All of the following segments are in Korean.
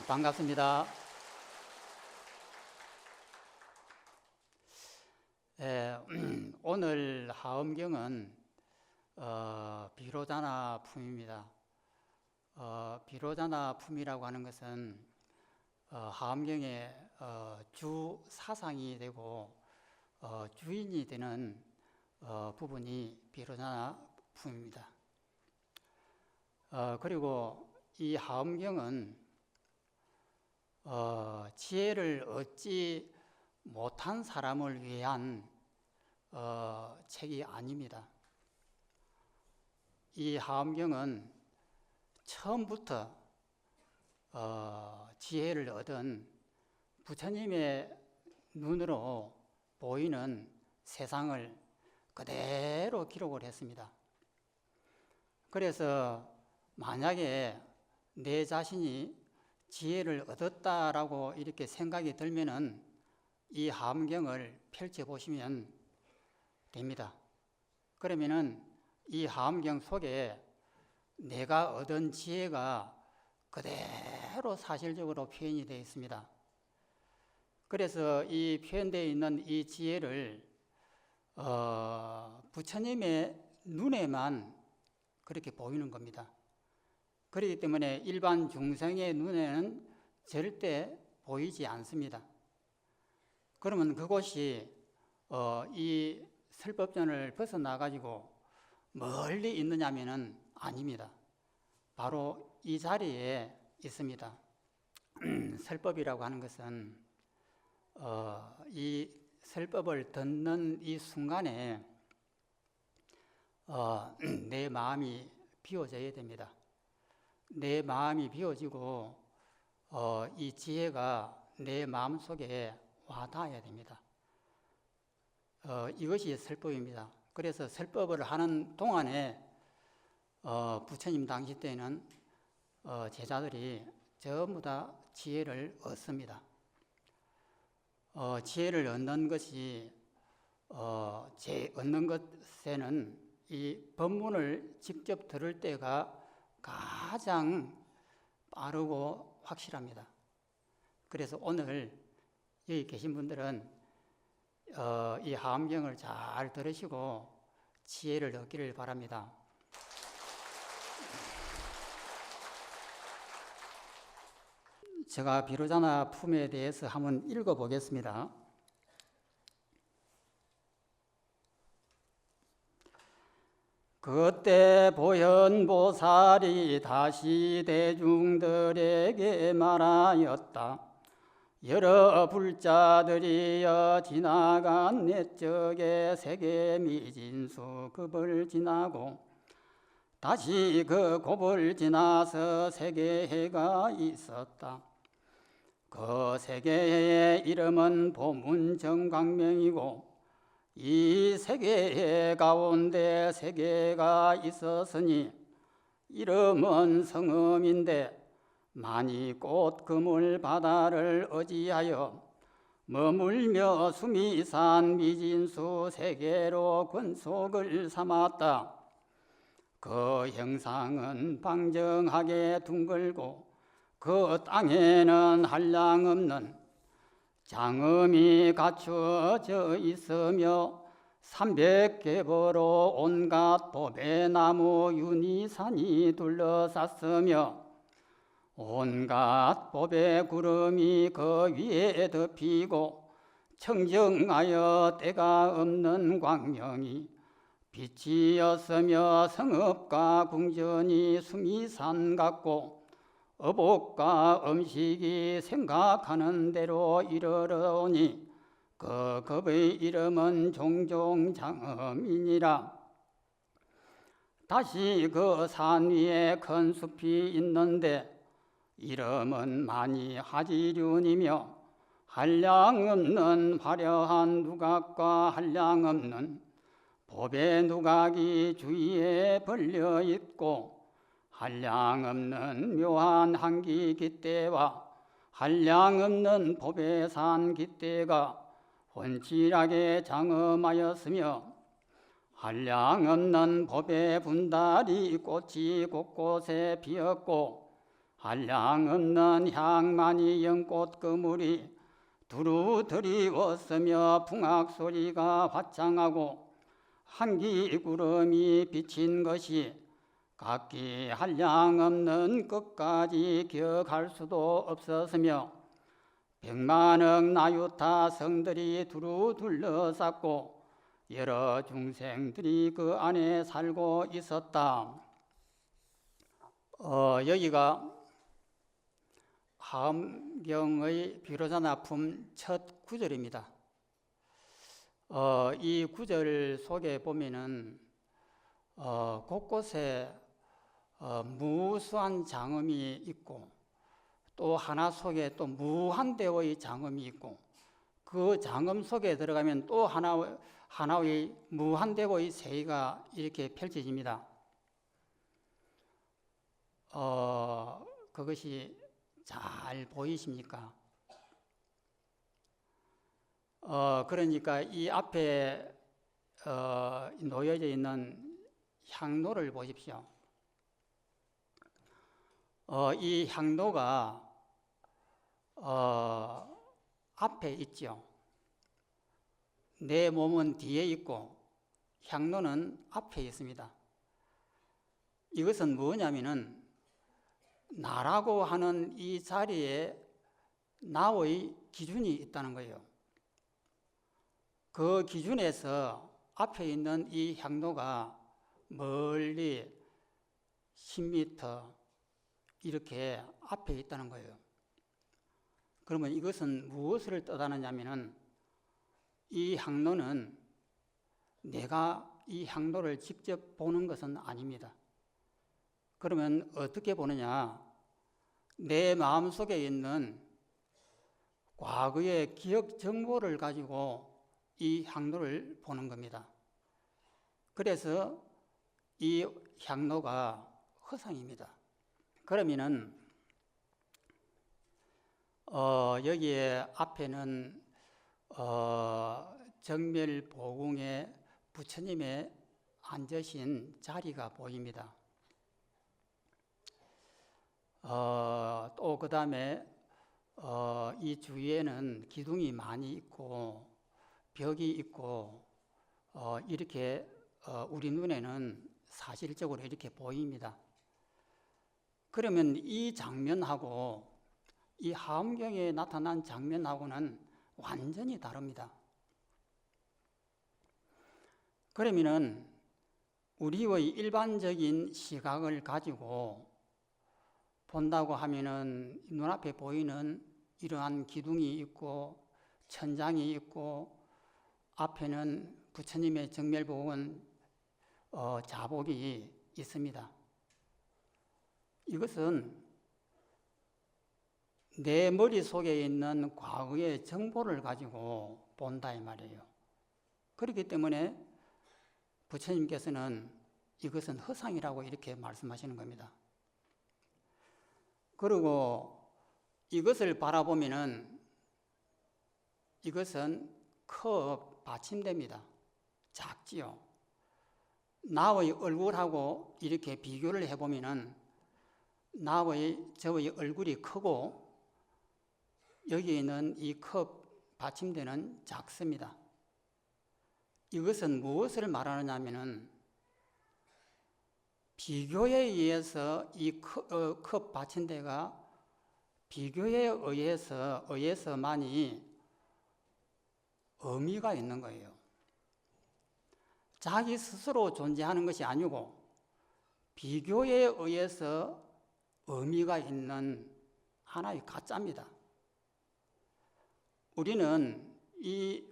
반갑습니다. 오늘 하엄경은 비로자나 품입니다. 비로자나 품이라고 하는 것은 하엄경의 주 사상이 되고 주인이 되는 부분이 비로자나 품입니다. 그리고 이 하엄경은 지혜를 얻지 못한 사람을 위한 책이 아닙니다. 이 하엄경은 처음부터 지혜를 얻은 부처님의 눈으로 보이는 세상을 그대로 기록을 했습니다. 그래서 만약에 내 자신이 지혜를 얻었다라고 이렇게 생각이 들면은 이 하엄경을 펼쳐보시면 됩니다. 그러면은 이 하엄경 속에 내가 얻은 지혜가 그대로 사실적으로 표현이 되어 있습니다. 그래서 이 표현되어 있는 이 지혜를 부처님의 눈에만 그렇게 보이는 겁니다. 그렇기 때문에 일반 중생의 눈에는 절대 보이지 않습니다. 그러면 그곳이 이 설법전을 벗어나가지고 멀리 있느냐면은 아닙니다. 바로 이 자리에 있습니다. 설법이라고 하는 것은 이 설법을 듣는 이 순간에 내 마음이 비워져야 됩니다. 내 마음이 비워지고 이 지혜가 내 마음속에 와닿아야 됩니다. 이것이 설법입니다. 그래서 설법을 하는 동안에 부처님 당시 때는 제자들이 전부 다 지혜를 얻습니다. 지혜를 얻는 것이 얻는 것에는 이 법문을 직접 들을 때가 가장 빠르고 확실합니다. 그래서 오늘 여기 계신 분들은 이 하엄경을 잘 들으시고 지혜를 얻기를 바랍니다. 제가 비로자나 품에 대해서 한번 읽어보겠습니다. 그때 보현보살이 다시 대중들에게 말하였다. 여러 불자들이여 지나간 옛적의 세계 미진수 급을 지나고 다시 그 곱을 지나서 세계해가 있었다. 그 세계해의 이름은 보문정광명이고 이 세계해 가운데 세계가 있었으니 이름은 성음인데 많이 꽃 그물 바다를 의지하여 머물며 수미산 미진수 세계로 근속을 삼았다. 그 형상은 방정하게 둥글고 그 땅에는 한량없는 장음이 갖추어져 있으며 300개보로 온갖 보배나무 윤희산이 둘러쌌으며 온갖 보배 구름이 그 위에 덮이고 청정하여 때가 없는 광명이 빛이었으며 성읍과 궁전이 수미산 같고 어복과 음식이 생각하는 대로 이르러오니 그 급의 이름은 종종 장음이니라. 다시 그 산 위에 큰 숲이 있는데 이름은 많이 하지륜이며 한량없는 화려한 누각과 한량없는 보배 누각이 주위에 벌려 있고 한량없는 묘한 한기 깃대와 한량없는 보배산 깃대가 훤칠하게 장엄하였으며 한량없는 보배 분달이 꽃이 곳곳에 피었고 한량 없는 향만이 연꽃 그물이 두루 드리웠으며 풍악 소리가 화창하고 한기 구름이 비친 것이 각기 한량 없는 끝까지 기억할 수도 없었으며 백만억 나유타 성들이 두루 둘러쌌고 여러 중생들이 그 안에 살고 있었다. 여기가 하엄경의 비로자나품 첫 구절입니다. 이 구절 속에 보면은 곳곳에 무수한 장엄이 있고 또 하나 속에 또 무한대의 장엄이 있고 그 장엄 속에 들어가면 또 하나의 무한대의 세계가 이렇게 펼쳐집니다. 그것이 잘 보이십니까? 그러니까 이 앞에 놓여져 있는 향로를 보십시오. 이 향로가 앞에 있죠. 내 몸은 뒤에 있고 향로는 앞에 있습니다. 이것은 뭐냐면은 나라고 하는 이 자리에 나의 기준이 있다는 거예요. 그 기준에서 앞에 있는 이 향로가 멀리 10m 이렇게 앞에 있다는 거예요. 그러면 이것은 무엇을 뜻하느냐면은 이 향로는 내가 이 향로를 직접 보는 것은 아닙니다. 그러면 어떻게 보느냐? 내 마음속에 있는 과거의 기억 정보를 가지고 이 향로를 보는 겁니다. 그래서 이 향로가 허상입니다. 그러면은 여기에 앞에는 정멸보궁에 부처님의 앉으신 자리가 보입니다. 또 그 다음에 이 주위에는 기둥이 많이 있고 벽이 있고 이렇게 우리 눈에는 사실적으로 이렇게 보입니다. 그러면 이 장면하고 이 하엄경에 나타난 장면하고는 완전히 다릅니다. 그러면은 우리의 일반적인 시각을 가지고 본다고 하면은 눈앞에 보이는 이러한 기둥이 있고 천장이 있고 앞에는 부처님의 정멸보궁 자복이 있습니다. 이것은 내 머릿속에 있는 과거의 정보를 가지고 본다 이 말이에요. 그렇기 때문에 부처님께서는 이것은 허상이라고 이렇게 말씀하시는 겁니다. 그리고 이것을 바라보면은 이것은 컵 받침대입니다. 작지요. 나의 얼굴하고 이렇게 비교를 해보면은 저의 얼굴이 크고 여기에 있는 이 컵 받침대는 작습니다. 이것은 무엇을 말하느냐면은 비교에 의해서 이 컵 받침대가 비교에 의해서만이 의미가 있는 거예요. 자기 스스로 존재하는 것이 아니고 비교에 의해서 의미가 있는 하나의 가짜입니다. 우리는 이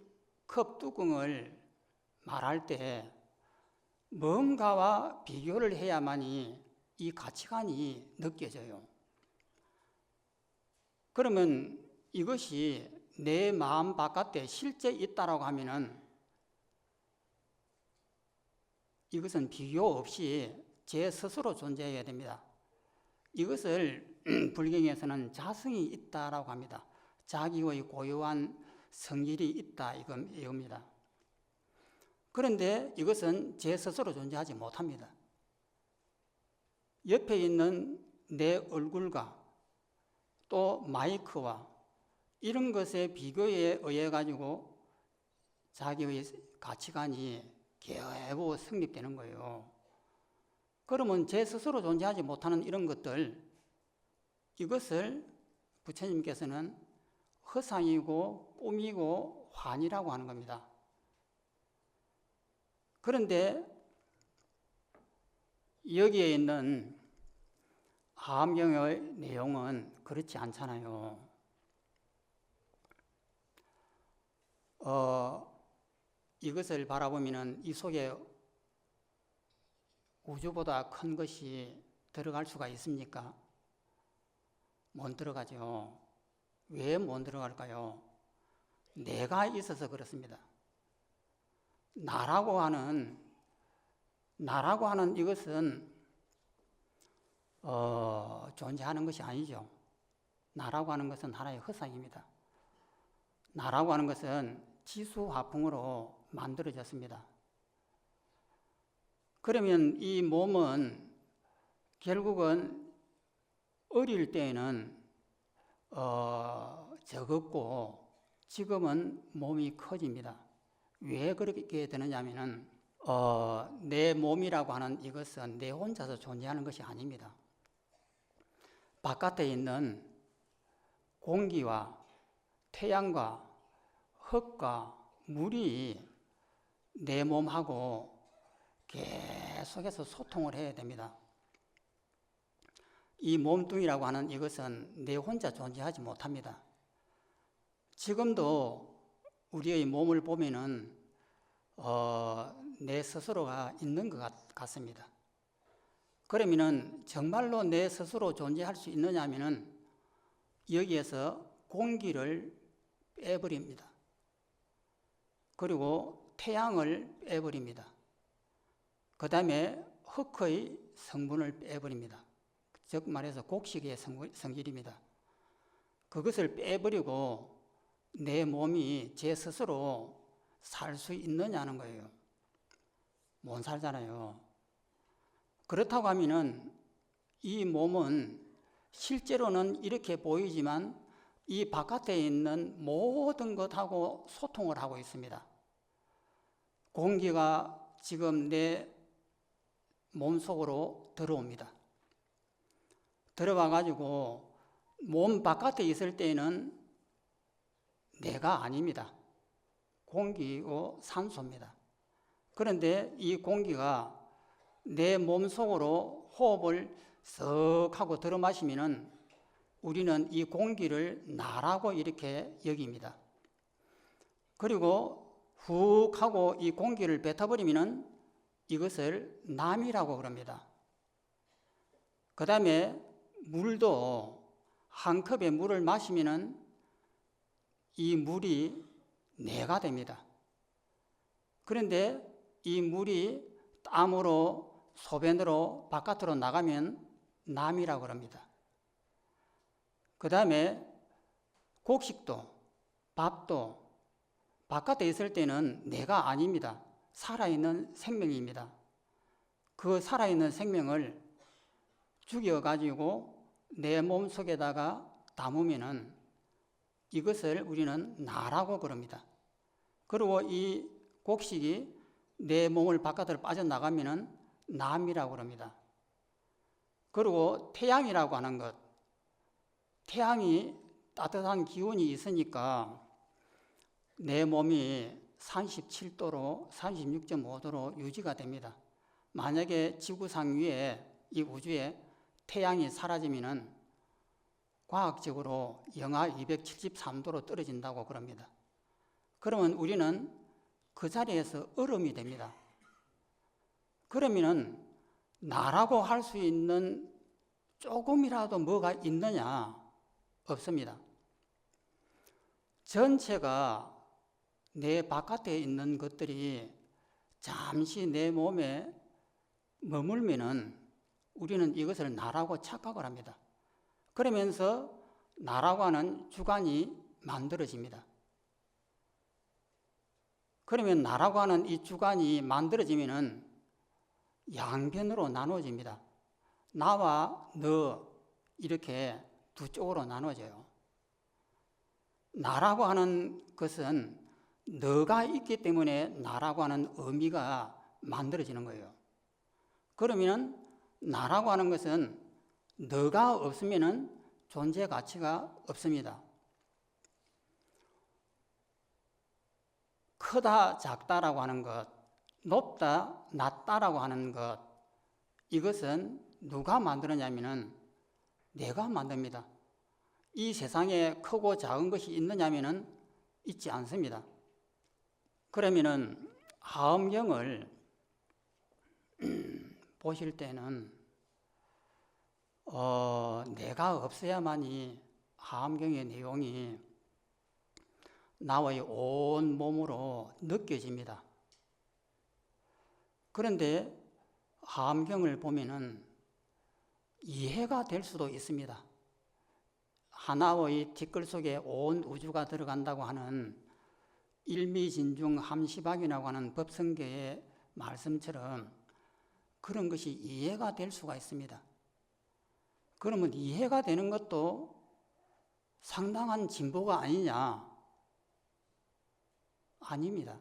컵 뚜껑을 말할 때 뭔가와 비교를 해야만이 이 가치관이 느껴져요. 그러면 이것이 내 마음 바깥에 실제 있다라고 하면은 이것은 비교 없이 제 스스로 존재해야 됩니다. 이것을 불경에서는 자성이 있다라고 합니다. 자기의 고유한 성질이 있다 이겁니다. 그런데 이것은 제 스스로 존재하지 못합니다. 옆에 있는 내 얼굴과 또 마이크와 이런 것의 비교에 의해 가지고 자기의 가치관이 결국 성립되는 거예요. 그러면 제 스스로 존재하지 못하는 이런 것들, 이것을 부처님께서는 허상이고 꿈이고 환이라고 하는 겁니다. 그런데 여기에 있는 하암경의 내용은 그렇지 않잖아요. 이것을 바라보면 이 속에 우주보다 큰 것이 들어갈 수가 있습니까? 못 들어가죠. 왜 못 들어갈까요? 내가 있어서 그렇습니다. 나라고 하는 이것은 존재하는 것이 아니죠. 나라고 하는 것은 하나의 허상입니다. 나라고 하는 것은 지수화풍으로 만들어졌습니다. 그러면 이 몸은 결국은 어릴 때에는 적었고 지금은 몸이 커집니다. 왜 그렇게 되느냐면은 내 몸이라고 하는 이것은 내 혼자서 존재하는 것이 아닙니다. 바깥에 있는 공기와 태양과 흙과 물이 내 몸하고 계속해서 소통을 해야 됩니다. 이 몸뚱이라고 하는 이것은 내 혼자 존재하지 못합니다. 지금도 우리의 몸을 보면은 내 스스로가 있는 것 같습니다. 그러면은 정말로 내 스스로 존재할 수 있느냐면은 여기에서 공기를 빼버립니다. 그리고 태양을 빼버립니다. 그 다음에 흙의 성분을 빼버립니다. 즉 말해서 곡식의 성질입니다. 그것을 빼버리고 내 몸이 제 스스로 살 수 있느냐는 거예요. 못 살잖아요. 그렇다고 하면은 이 몸은 실제로는 이렇게 보이지만 이 바깥에 있는 모든 것하고 소통을 하고 있습니다. 공기가 지금 내 몸속으로 들어옵니다. 들어와 가지고 몸 바깥에 있을 때는 내가 아닙니다. 공기고 산소입니다. 그런데 이 공기가 내 몸속으로 호흡을 썩 하고 들어 마시면은 우리는 이 공기를 나라고 이렇게 여깁니다. 그리고 훅 하고 이 공기를 뱉어버리면은 이것을 남이라고 그럽니다. 그 다음에 물도 한 컵의 물을 마시면은 이 물이 내가 됩니다. 그런데 이 물이 땀으로 소변으로 바깥으로 나가면 남이라고 합니다. 그 다음에 곡식도 밥도 바깥에 있을 때는 내가 아닙니다. 살아있는 생명입니다. 그 살아있는 생명을 죽여가지고 내 몸속에다가 담으면은 이것을 우리는 나라고 그럽니다. 그리고 이 곡식이 내 몸을 바깥으로 빠져나가면은 남이라고 그럽니다. 그리고 태양이라고 하는 것, 태양이 따뜻한 기운이 있으니까 내 몸이 37도로 36.5도로 유지가 됩니다. 만약에 지구상 위에 이 우주에 태양이 사라지면은 과학적으로 영하 273도로 떨어진다고 그럽니다. 그러면 우리는 그 자리에서 얼음이 됩니다. 그러면은 나라고 할 수 있는 조금이라도 뭐가 있느냐? 없습니다. 전체가 내 바깥에 있는 것들이 잠시 내 몸에 머물면은 우리는 이것을 나라고 착각을 합니다. 그러면서 나라고 하는 주관이 만들어집니다. 그러면 나라고 하는 이 주관이 만들어지면은 양변으로 나누어집니다. 나와 너 이렇게 두 쪽으로 나눠져요. 나라고 하는 것은 너가 있기 때문에 나라고 하는 의미가 만들어지는 거예요. 그러면 나라고 하는 것은 너가 없으면 존재 가치가 없습니다. 크다, 작다라고 하는 것, 높다, 낮다라고 하는 것, 이것은 누가 만들었냐면은 내가 만듭니다. 이 세상에 크고 작은 것이 있느냐면은 있지 않습니다. 그러면은 하엄경을 보실 때는 내가 없어야만이 하엄경의 내용이 나의 온 몸으로 느껴집니다. 그런데 하엄경을 보면은 이해가 될 수도 있습니다. 하나의 티끌 속에 온 우주가 들어간다고 하는 일미진중 함시박이라고 하는 법성계의 말씀처럼 그런 것이 이해가 될 수가 있습니다. 그러면 이해가 되는 것도 상당한 진보가 아니냐? 아닙니다.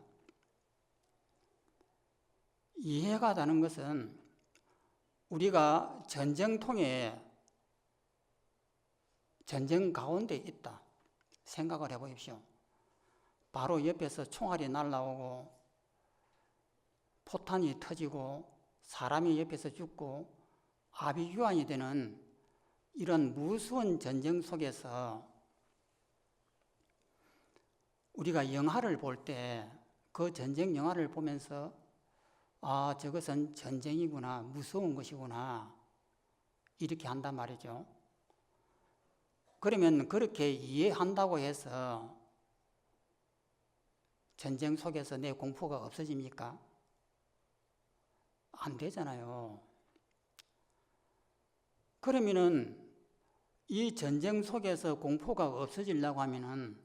이해가 되는 것은 우리가 전쟁통에 전쟁 가운데 있다 생각을 해보십시오. 바로 옆에서 총알이 날아오고 포탄이 터지고 사람이 옆에서 죽고 아비규환이 되는 이런 무서운 전쟁 속에서 우리가 영화를 볼 때 그 전쟁 영화를 보면서 아, 저것은 전쟁이구나, 무서운 것이구나 이렇게 한단 말이죠. 그러면 그렇게 이해한다고 해서 전쟁 속에서 내 공포가 없어집니까? 안 되잖아요. 그러면은 이 전쟁 속에서 공포가 없어지려고 하면은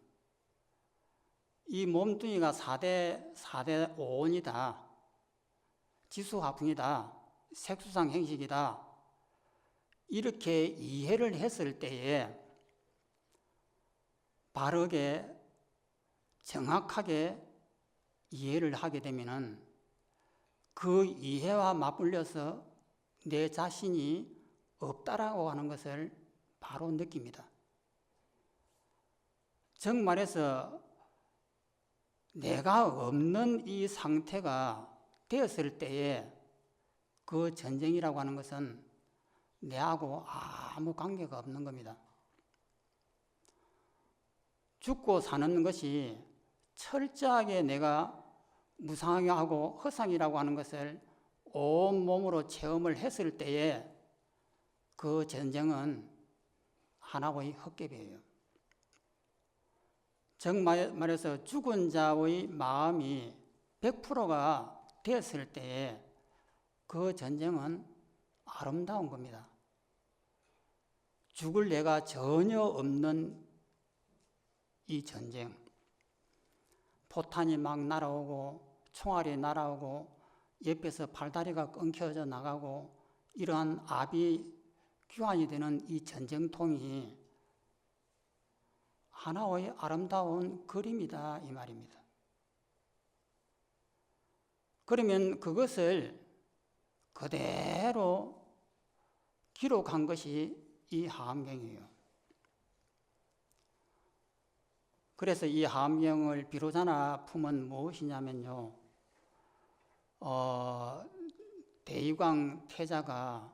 이 몸뚱이가 4대 오온이다, 지수화풍이다, 색수상 행식이다 이렇게 이해를 했을 때에 바르게 정확하게 이해를 하게 되면은 그 이해와 맞물려서 내 자신이 없다라고 하는 것을 바로 느낍니다. 정말해서 내가 없는 이 상태가 되었을 때에 그 전쟁이라고 하는 것은 내하고 아무 관계가 없는 겁니다. 죽고 사는 것이 철저하게 내가 무상하고 허상이라고 하는 것을 온몸으로 체험을 했을 때에 그 전쟁은 하나의 헛개비예요. 정말해서 죽은 자의 마음이 100%가 되었을 때에 그 전쟁은 아름다운 겁니다. 죽을 내가 전혀 없는 이 전쟁, 포탄이 막 날아오고 총알이 날아오고 옆에서 팔다리가 끊겨져 나가고 이러한 아비규환이 되는 이 전쟁통이 하나의 아름다운 그림이다 이 말입니다. 그러면 그것을 그대로 기록한 것이 이 하엄경이에요. 그래서 이 하엄경을 비로자나 품은 무엇이냐면요, 대유광 태자가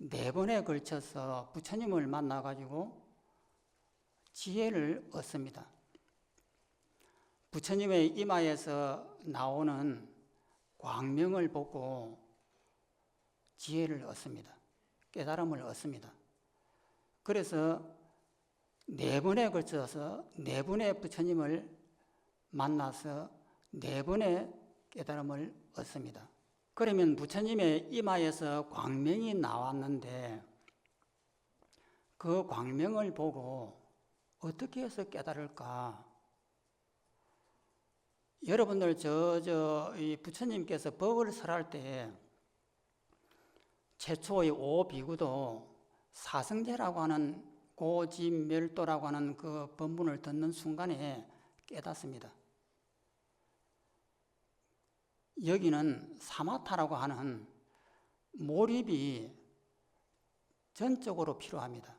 4번에 걸쳐서 부처님을 만나가지고 지혜를 얻습니다. 부처님의 이마에서 나오는 광명을 보고 지혜를 얻습니다. 깨달음을 얻습니다. 그래서 4번에 걸쳐서 4번의 부처님을 만나서 4번의 깨달음을 얻습니다. 그러면 부처님의 이마에서 광명이 나왔는데 그 광명을 보고 어떻게 해서 깨달을까? 여러분들 이 부처님께서 법을 설할 때 최초의 5비구도 사성제라고 하는 고집멸도라고 하는 그 법문을 듣는 순간에 깨닫습니다. 여기는 사마타라고 하는 몰입이 전적으로 필요합니다.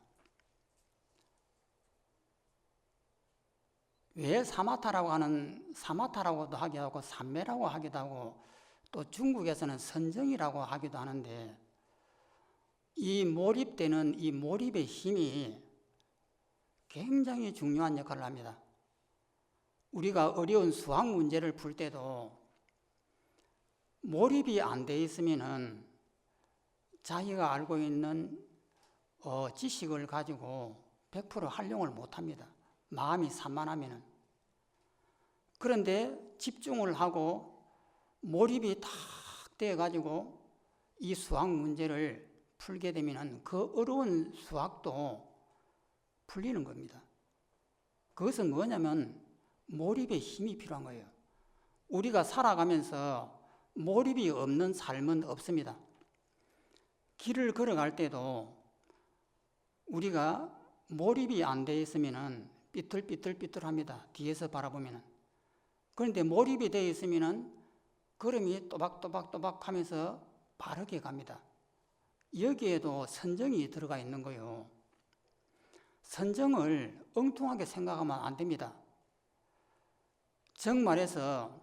왜 사마타라고도 하기도 하고 삼매라고 하기도 하고 또 중국에서는 선정이라고 하기도 하는데, 이 몰입되는 이 몰입의 힘이 굉장히 중요한 역할을 합니다. 우리가 어려운 수학 문제를 풀 때도 몰입이 안 돼 있으면은 자기가 알고 있는 지식을 가지고 100% 활용을 못 합니다. 마음이 산만하면은. 그런데 집중을 하고 몰입이 탁 돼 가지고 이 수학 문제를 풀게 되면은 그 어려운 수학도 풀리는 겁니다. 그것은 뭐냐면 몰입의 힘이 필요한 거예요. 우리가 살아가면서 몰입이 없는 삶은 없습니다. 길을 걸어갈 때도 우리가 몰입이 안 돼 있으면은 삐뚤삐뚤삐뚤합니다. 뒤에서 바라보면은. 그런데 몰입이 돼 있으면은 걸음이 또박또박또박 하면서 바르게 갑니다. 여기에도 선정이 들어가 있는 거예요. 선정을 엉뚱하게 생각하면 안 됩니다. 정말해서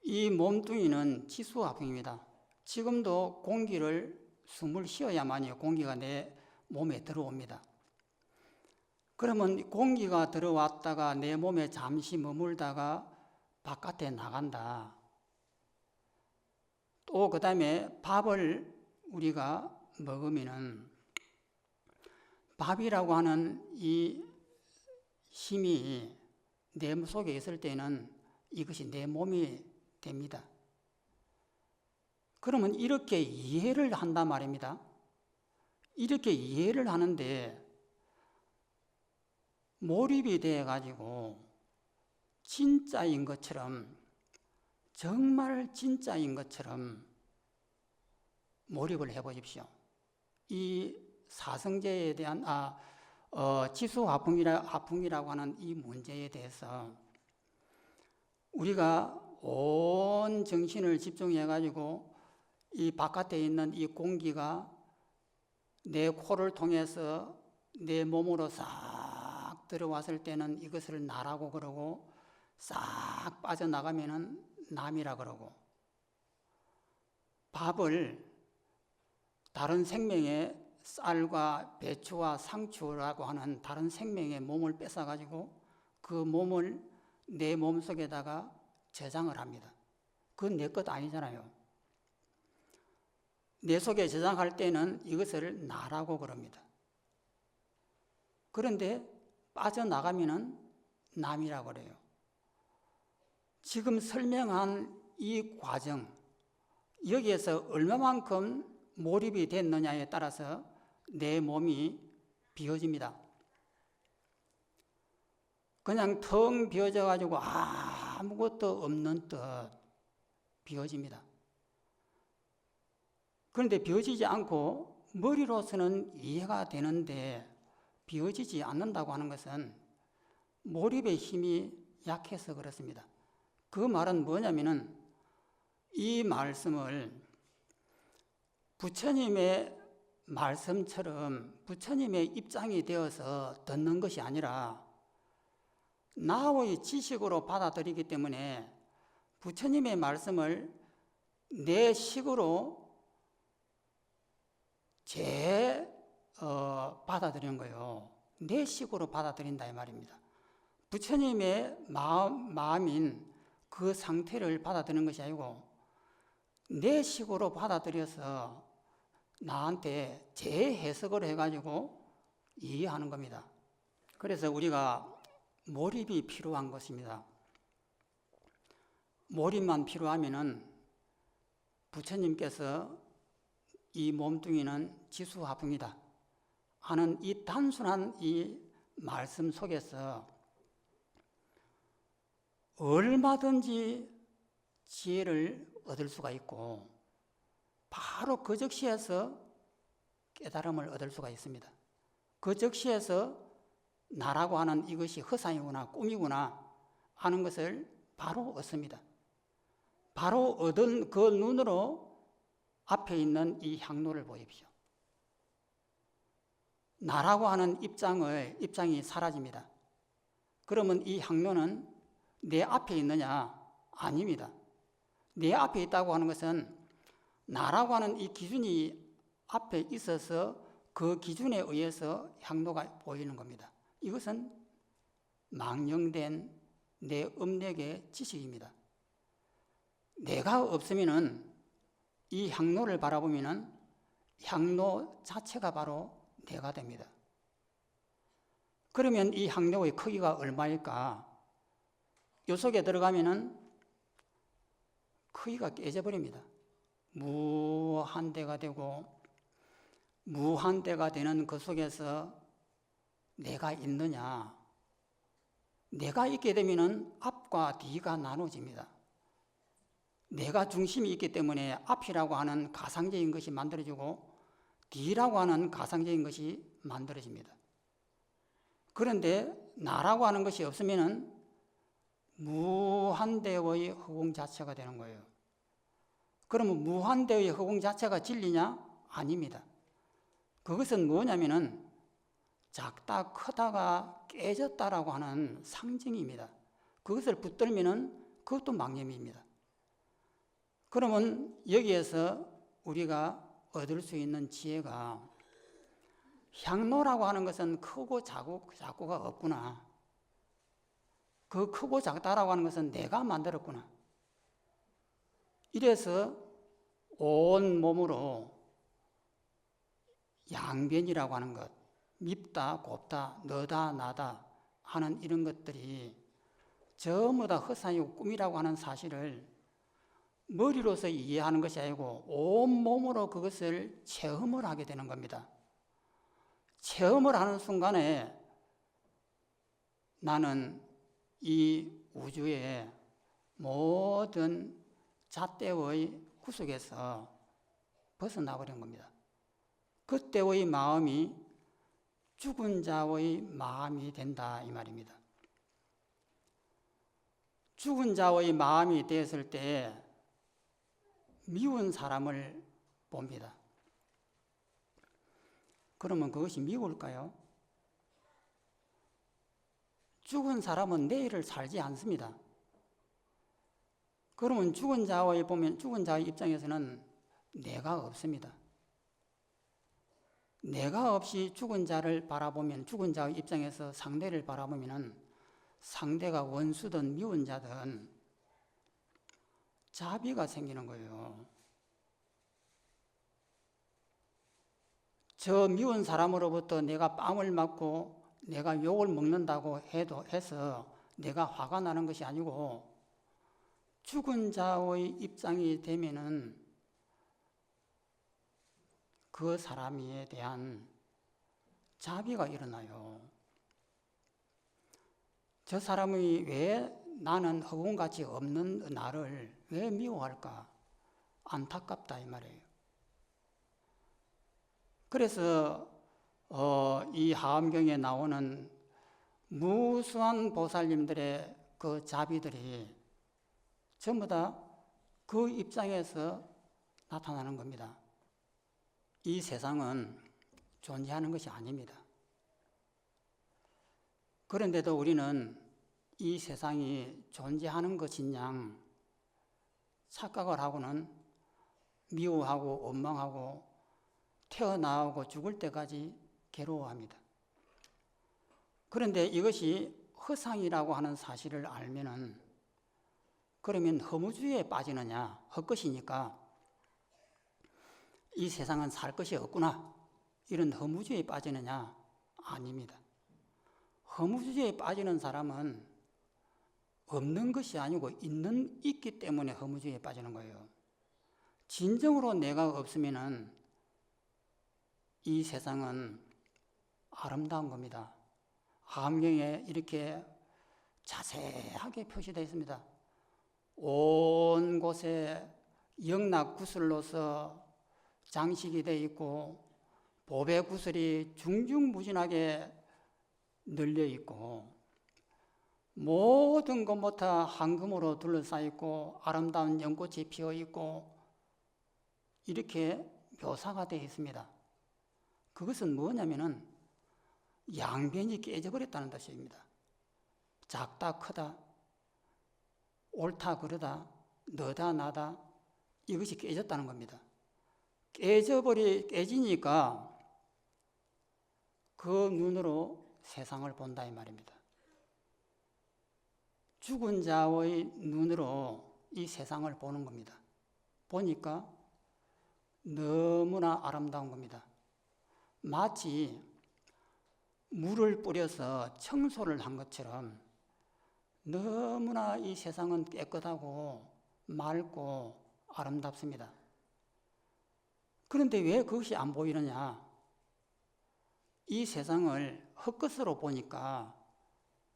이 몸뚱이는 지수화풍입니다. 지금도 공기를 숨을 쉬어야만이 공기가 내 몸에 들어옵니다. 그러면 공기가 들어왔다가 내 몸에 잠시 머물다가 바깥에 나간다. 또 그 다음에 밥을 우리가 먹으면은 밥이라고 하는 이 힘이 내 속에 있을 때는 이것이 내 몸이 됩니다. 그러면 이렇게 이해를 한단 말입니다. 이렇게 이해를 하는데 몰입이 되어가지고 진짜인 것처럼, 정말 진짜인 것처럼 몰입을 해보십시오. 이 사성제에 대한 지수화풍이라고 하는 이 문제에 대해서 우리가 온 정신을 집중해가지고 이 바깥에 있는 이 공기가 내 코를 통해서 내 몸으로 싹 들어왔을 때는 이것을 나라고 그러고, 싹 빠져나가면은 남이라 그러고, 밥을 다른 생명의 쌀과 배추와 상추라고 하는 다른 생명의 몸을 뺏어가지고 그 몸을 내 몸속에다가 저장을 합니다. 그건 내 것 아니잖아요. 내 속에 저장할 때는 이것을 나라고 그럽니다. 그런데 빠져나가면은 남이라고 그래요. 지금 설명한 이 과정, 여기에서 얼마만큼 몰입이 됐느냐에 따라서 내 몸이 비워집니다. 그냥 텅 비워져 가지고 아무것도 없는 듯 비워집니다. 그런데 비워지지 않고 머리로서는 이해가 되는데 비워지지 않는다고 하는 것은 몰입의 힘이 약해서 그렇습니다. 그 말은 뭐냐면은 이 말씀을 부처님의 말씀처럼 부처님의 입장이 되어서 듣는 것이 아니라 나의 지식으로 받아들이기 때문에 부처님의 말씀을 내 식으로 받아들이는 거예요. 내 식으로 받아들인다 이 말입니다. 부처님의 마음인 그 상태를 받아들이는 것이 아니고 내 식으로 받아들여서 나한테 재해석을 해가지고 이해하는 겁니다. 그래서 우리가 몰입이 필요한 것입니다. 몰입만 필요하면은 부처님께서 이 몸뚱이는 지수화풍이다 하는 이 단순한 이 말씀 속에서 얼마든지 지혜를 얻을 수가 있고 바로 그 즉시에서 깨달음을 얻을 수가 있습니다. 그 즉시에서 나라고 하는 이것이 허상이구나 꿈이구나 하는 것을 바로 얻습니다. 바로 얻은 그 눈으로 앞에 있는 이 향로를 보십시오. 나라고 하는 입장이 사라집니다. 그러면 이 향로는 내 앞에 있느냐? 아닙니다. 내 앞에 있다고 하는 것은 나라고 하는 이 기준이 앞에 있어서 그 기준에 의해서 향로가 보이는 겁니다. 이것은 망령된 내 음력의 지식입니다. 내가 없으면은 이 향로를 바라보면은 향로 자체가 바로 내가 됩니다. 그러면 이 향로의 크기가 얼마일까? 요 속에 들어가면은 크기가 깨져버립니다. 무한대가 되고 무한대가 되는 그 속에서 내가 있느냐? 내가 있게 되면은 앞과 뒤가 나눠집니다. 내가 중심이 있기 때문에 앞이라고 하는 가상적인 것이 만들어지고 뒤라고 하는 가상적인 것이 만들어집니다. 그런데 나라고 하는 것이 없으면은 무한대의 허공 자체가 되는 거예요. 그러면 무한대의 허공 자체가 진리냐? 아닙니다. 그것은 뭐냐면은 작다 크다가 깨졌다라고 하는 상징입니다. 그것을 붙들면은 그것도 망념입니다. 그러면 여기에서 우리가 얻을 수 있는 지혜가 향로라고 하는 것은 크고 작고가 없구나. 그 크고 작다라고 하는 것은 내가 만들었구나. 이래서 온 몸으로 양변이라고 하는 것, 밉다, 곱다, 너다, 나다 하는 이런 것들이 전부 다 허상이고 꿈이라고 하는 사실을 머리로서 이해하는 것이 아니고 온몸으로 그것을 체험을 하게 되는 겁니다. 체험을 하는 순간에 나는 이 우주의 모든 잣대의 구석에서 벗어나버린 겁니다. 그때의 마음이 죽은 자의 마음이 된다 이 말입니다. 죽은 자의 마음이 되었을 때 미운 사람을 봅니다. 그러면 그것이 미울까요? 죽은 사람은 내일을 살지 않습니다. 그러면 죽은 자의 입장에서는 내가 없습니다. 내가 없이 죽은 자를 바라보면, 죽은 자의 입장에서 상대를 바라보면 상대가 원수든 미운 자든 자비가 생기는 거예요. 저 미운 사람으로부터 내가 뺨을 맞고 내가 욕을 먹는다고 해서 내가 화가 나는 것이 아니고 죽은 자의 입장이 되면은 그 사람에 대한 자비가 일어나요. 저 사람이 왜 나는 허공같이 없는 나를 왜 미워할까? 안타깝다 이 말이에요. 그래서 이 하암경에 나오는 무수한 보살님들의 그 자비들이 전부 다 그 입장에서 나타나는 겁니다. 이 세상은 존재하는 것이 아닙니다. 그런데도 우리는 이 세상이 존재하는 것인 양 착각을 하고는 미워하고 원망하고 태어나고 죽을 때까지 괴로워합니다. 그런데 이것이 허상이라고 하는 사실을 알면은 그러면 허무주의에 빠지느냐? 헛것이니까 이 세상은 살 것이 없구나. 이런 허무주의에 빠지느냐? 아닙니다. 허무주의에 빠지는 사람은 없는 것이 아니고 있기 때문에 허무주의에 빠지는 거예요. 진정으로 내가 없으면은 이 세상은 아름다운 겁니다. 하암경에 이렇게 자세하게 표시되어 있습니다. 온 곳에 영락구슬로서 장식이 되어 있고 보배 구슬이 중중무진하게 널려 있고 모든 것부터 황금으로 둘러싸여 있고 아름다운 연꽃이 피어 있고 이렇게 묘사가 되어 있습니다. 그것은 뭐냐면은 양변이 깨져버렸다는 뜻입니다. 작다 크다, 옳다 그르다, 너다 나다 이것이 깨졌다는 겁니다. 깨지니까 그 눈으로 세상을 본다 이 말입니다. 죽은 자의 눈으로 이 세상을 보는 겁니다. 보니까 너무나 아름다운 겁니다. 마치 물을 뿌려서 청소를 한 것처럼 너무나 이 세상은 깨끗하고 맑고 아름답습니다. 그런데 왜 그것이 안 보이느냐? 이 세상을 헛것으로 보니까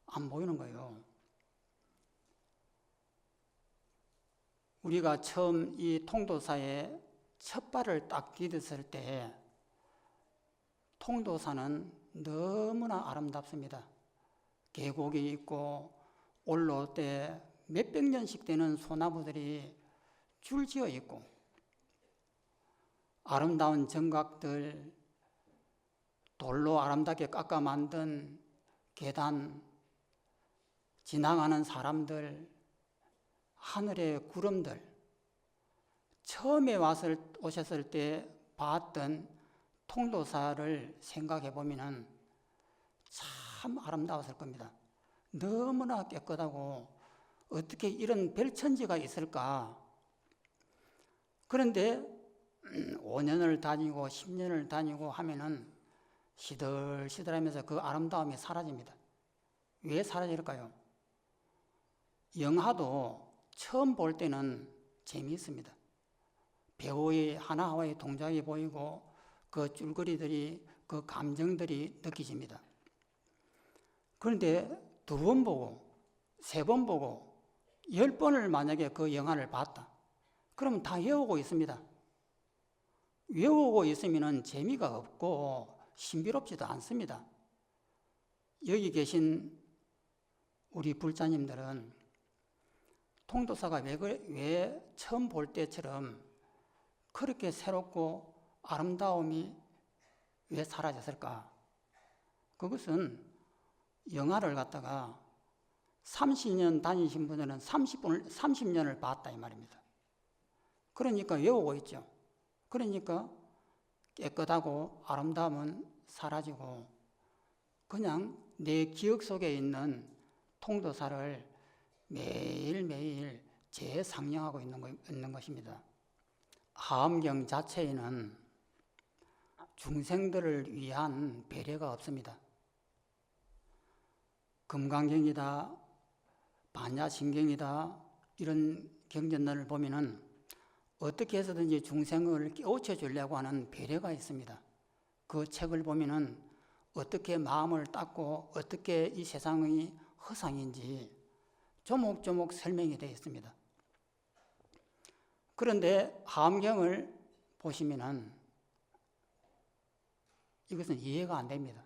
안 보이는 거예요. 우리가 처음 이 통도사에 첫 발을 딱 디뎠을 때 통도사는 너무나 아름답습니다. 계곡이 있고 올라올 때 몇백 년씩 되는 소나무들이 줄지어 있고 아름다운 정각들, 돌로 아름답게 깎아 만든 계단, 지나가는 사람들, 하늘의 구름들, 처음에 오셨을 때 봤던 통도사를 생각해 보면 참 아름다웠을 겁니다. 너무나 깨끗하고 어떻게 이런 별천지가 있을까? 그런데 5년을 다니고 10년을 다니고 하면은 시들시들하면서 그 아름다움이 사라집니다. 왜 사라질까요? 영화도 처음 볼 때는 재미있습니다. 배우의 하나하나의 동작이 보이고 그 줄거리들이 그 감정들이 느껴집니다. 그런데 2번 보고 3번 보고 10번을 만약에 그 영화를 봤다. 그러면 다 외우고 있습니다. 외우고 있으면 재미가 없고 신비롭지도 않습니다. 여기 계신 우리 불자님들은 통도사가 왜 처음 볼 때처럼 그렇게 새롭고 아름다움이 왜 사라졌을까? 그것은 영화를 갖다가 30년 다니신 분들은 30년을 봤다 이 말입니다. 그러니까 외우고 있죠. 그러니까 깨끗하고 아름다움은 사라지고 그냥 내 기억 속에 있는 통도사를 매일매일 재상영하고 있는 것입니다. 하엄경 자체에는 중생들을 위한 배려가 없습니다. 금강경이다, 반야신경이다 이런 경전들을 보면은 어떻게 해서든지 중생을 깨우쳐 주려고 하는 배려가 있습니다. 그 책을 보면은 어떻게 마음을 닦고 어떻게 이 세상의 허상인지 조목조목 설명이 되어 있습니다. 그런데 하엄경을 보시면은 이것은 이해가 안 됩니다.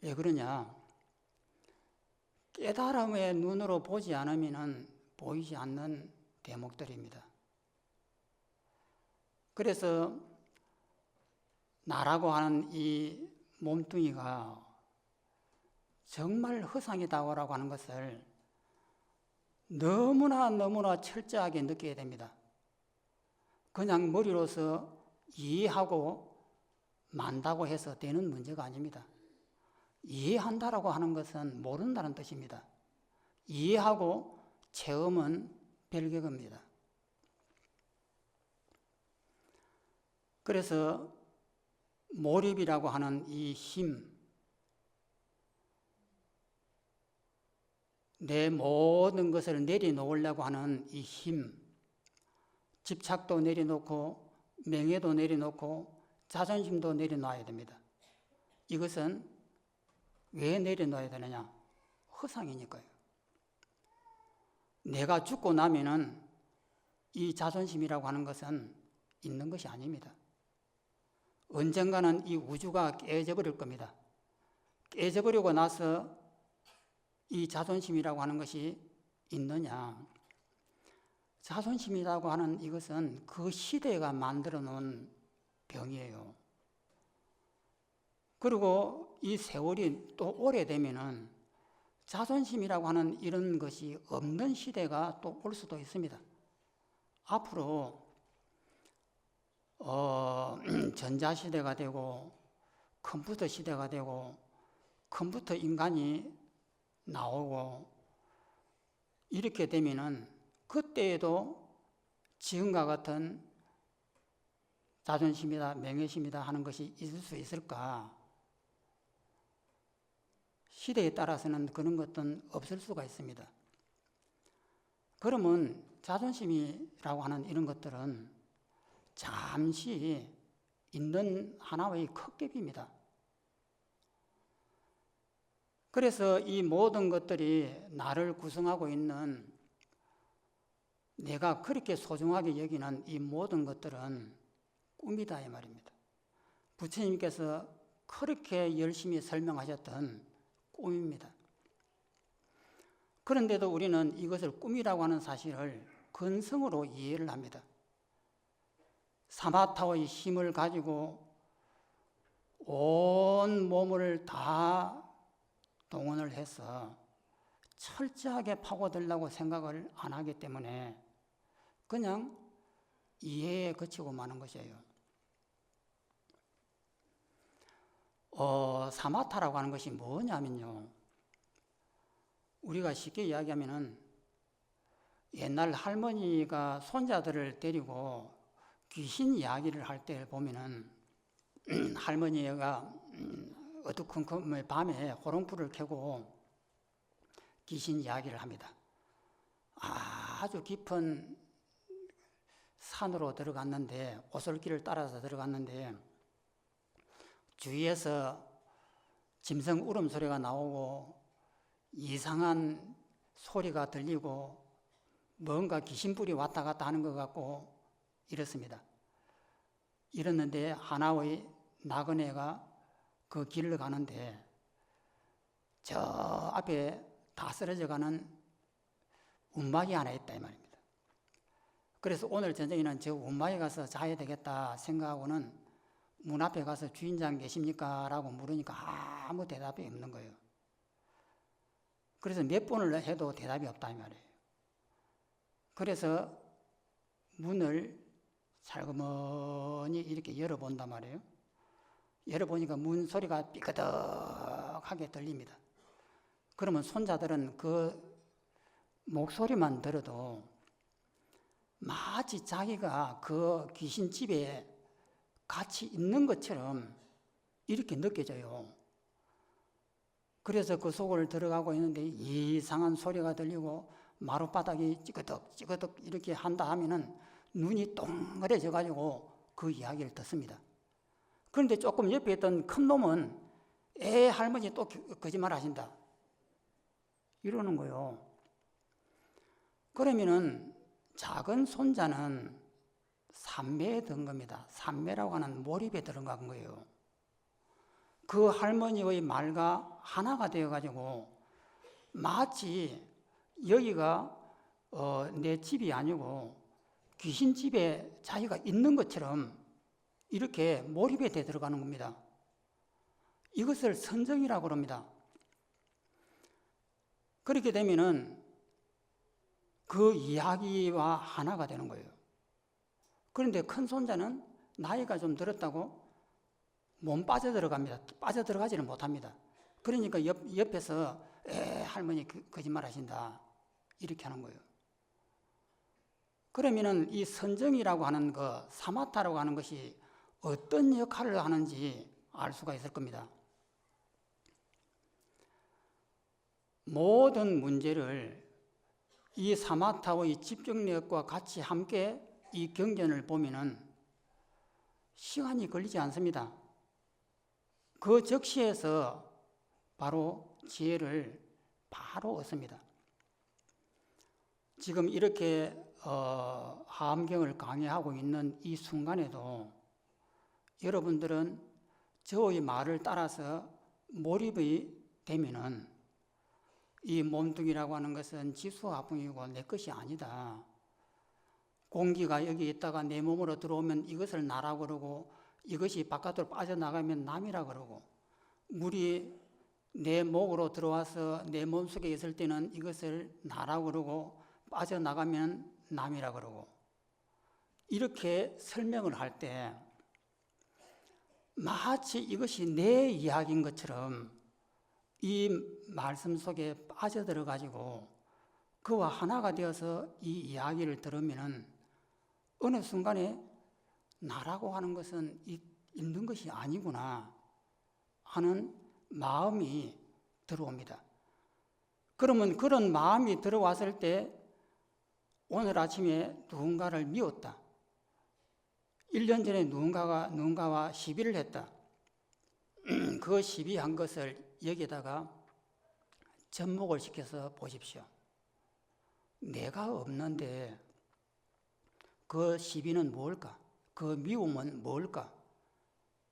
왜 그러냐? 깨달음의 눈으로 보지 않으면 보이지 않는 대목들입니다. 그래서 나라고 하는 이 몸뚱이가 정말 허상이다고 하는 것을 너무나 철저하게 느껴야 됩니다. 그냥 머리로서 이해하고 만다고 해서 되는 문제가 아닙니다. 이해한다라고 하는 것은 모른다는 뜻입니다. 이해하고 체험은 별개입니다. 그래서 몰입이라고 하는 이 힘, 내 모든 것을 내려놓으려고 하는 이 힘, 집착도 내려놓고 명예도 내려놓고 자존심도 내려놔야 됩니다. 이것은 왜 내려놔야 되느냐? 허상이니까요. 내가 죽고 나면은 이 자존심이라고 하는 것은 있는 것이 아닙니다. 언젠가는 이 우주가 깨져버릴 겁니다. 깨져버리고 나서 이 자존심이라고 하는 것이 있느냐? 자존심이라고 하는 이것은 그 시대가 만들어 놓은 병이에요. 그리고 이 세월이 또 오래되면은 자존심이라고 하는 이런 것이 없는 시대가 또 올 수도 있습니다. 앞으로 전자시대가 되고 컴퓨터 시대가 되고 컴퓨터 인간이 나오고 이렇게 되면은 그때에도 지금과 같은 자존심이다, 명예심이다 하는 것이 있을 수 있을까? 시대에 따라서는 그런 것은 없을 수가 있습니다. 그러면 자존심이라고 하는 이런 것들은 잠시 있는 하나의 컷ገብ입니다. 그래서 이 모든 것들이 나를 구성하고 있는 내가 그렇게 소중하게 여기는 이 모든 것들은 꿈이다 이 말입니다. 부처님께서 그렇게 열심히 설명하셨던 꿈입니다. 그런데도 우리는 이것을 꿈이라고 하는 사실을 근성으로 이해를 합니다. 사마타의 힘을 가지고 온 몸을 다 동원을 해서 철저하게 파고들려고 생각을 안 하기 때문에 그냥 이해에 그치고 마는 것이에요. 사마타라고 하는 것이 뭐냐면요. 우리가 쉽게 이야기하면은 옛날 할머니가 손자들을 데리고 귀신 이야기를 할 때 보면은 할머니가 어두컴컴 밤에 호롱불을 켜고 귀신 이야기를 합니다. 아주 깊은 산으로 들어갔는데 오솔길을 따라서 들어갔는데 주위에서 짐승 울음소리가 나오고 이상한 소리가 들리고 뭔가 귀신불이 왔다 갔다 하는 것 같고 이렇습니다. 이랬는데 하나의 나그네가 그 길을 가는데 저 앞에 다 쓰러져가는 운막이 하나 있다 이 말입니다. 그래서 오늘 저녁에는 저 운막에 가서 자야 되겠다 생각하고는 문 앞에 가서 주인장 계십니까? 라고 물으니까 아무 대답이 없는 거예요. 그래서 몇 번을 해도 대답이 없다 이 말이에요. 그래서 문을 살그머니 이렇게 열어본단 말이에요. 열어보니까 문 소리가 삐그덕하게 들립니다. 그러면 손자들은 그 목소리만 들어도 마치 자기가 그 귀신집에 같이 있는 것처럼 이렇게 느껴져요. 그래서 그 속을 들어가고 있는데 이상한 소리가 들리고 마룻바닥이 찌그덕 이렇게 한다 하면은 눈이 동그래져 가지고 그 이야기를 듣습니다. 그런데 조금 옆에 있던 큰 놈은 할머니 또 거짓말 하신다 이러는 거예요. 그러면은 작은 손자는 삼매에 든 겁니다. 삼매라고 하는 몰입에 들어간 거예요. 그 할머니의 말과 하나가 되어가지고 마치 여기가 내 집이 아니고 귀신집에 자기가 있는 것처럼 이렇게 몰입에 들어가는 겁니다. 이것을 선정이라고 합니다. 그렇게 되면은 그 이야기와 하나가 되는 거예요. 그런데 큰 손자는 나이가 좀 들었다고 몸 빠져들어갑니다. 빠져들어가지는 못합니다. 그러니까 옆에서 할머니 거짓말 하신다 이렇게 하는 거예요. 그러면은 이 선정이라고 하는 거, 사마타라고 하는 것이 어떤 역할을 하는지 알 수가 있을 겁니다. 모든 문제를 이 사마타의 집중력과 같이 함께 이 경전을 보면은 시간이 걸리지 않습니다. 그 적시에서 바로 지혜를 바로 얻습니다. 지금 이렇게 하암경을 강의하고 있는 이 순간에도 여러분들은 저의 말을 따라서 몰입이 되면은 이 몸뚱이라고 하는 것은 지수화풍이고 내 것이 아니다. 공기가 여기 있다가 내 몸으로 들어오면 이것을 나라고 그러고 이것이 바깥으로 빠져나가면 남이라 그러고 물이 내 목으로 들어와서 내 몸속에 있을 때는 이것을 나라고 그러고 빠져나가면 남이라 그러고 이렇게 설명을 할 때 마치 이것이 내 이야기인 것처럼 이 말씀 속에 빠져들어 가지고 그와 하나가 되어서 이 이야기를 들으면은 어느 순간에 나라고 하는 것은 있는 것이 아니구나 하는 마음이 들어옵니다. 그러면 그런 마음이 들어왔을 때 오늘 아침에 누군가를 미웠다. 1년 전에 누군가와 시비를 했다. 그 시비한 것을 여기다가 접목을 시켜서 보십시오. 내가 없는데 그 시비는 뭘까? 그 미움은 뭘까?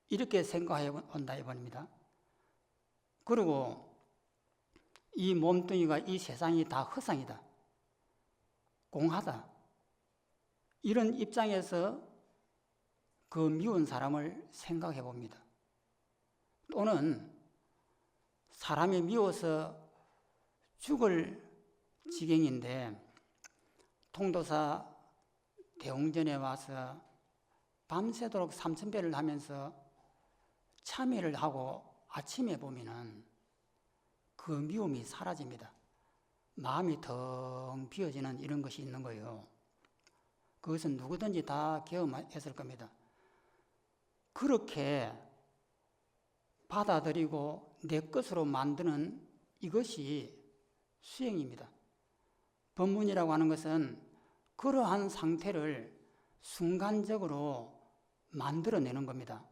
이렇게 생각해 본다 이번입니다. 그리고 이 몸뚱이가 이 세상이 다 허상이다. 공하다. 이런 입장에서 그 미운 사람을 생각해 봅니다. 또는 사람이 미워서 죽을 지경인데 통도사 대웅전에 와서 밤새도록 삼천배를 하면서 참회를 하고 아침에 보면은 그 미움이 사라집니다. 마음이 텅 비어지는 이런 것이 있는 거예요. 그것은 누구든지 다 경험했을 겁니다. 그렇게 받아들이고 내 것으로 만드는 이것이 수행입니다. 법문이라고 하는 것은 그러한 상태를 순간적으로 만들어내는 겁니다.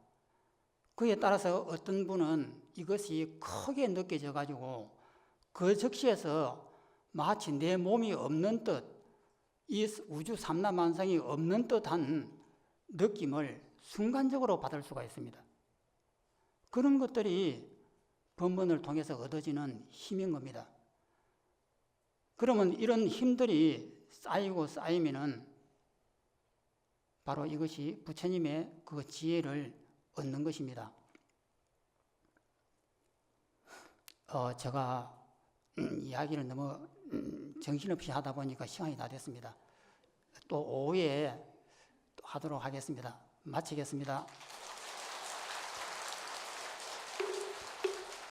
그에 따라서 어떤 분은 이것이 크게 느껴져 가지고 그 즉시에서 마치 내 몸이 없는 듯, 이 우주 삼라만상이 없는 듯한 느낌을 순간적으로 받을 수가 있습니다. 그런 것들이 법문을 통해서 얻어지는 힘인 겁니다. 그러면 이런 힘들이 쌓이고 쌓이면은 바로 이것이 부처님의 그 지혜를 얻는 것입니다. 제가 이야기를 너무 정신없이 하다 보니까 시간이 다 됐습니다. 또 오후에 하도록 하겠습니다. 마치겠습니다.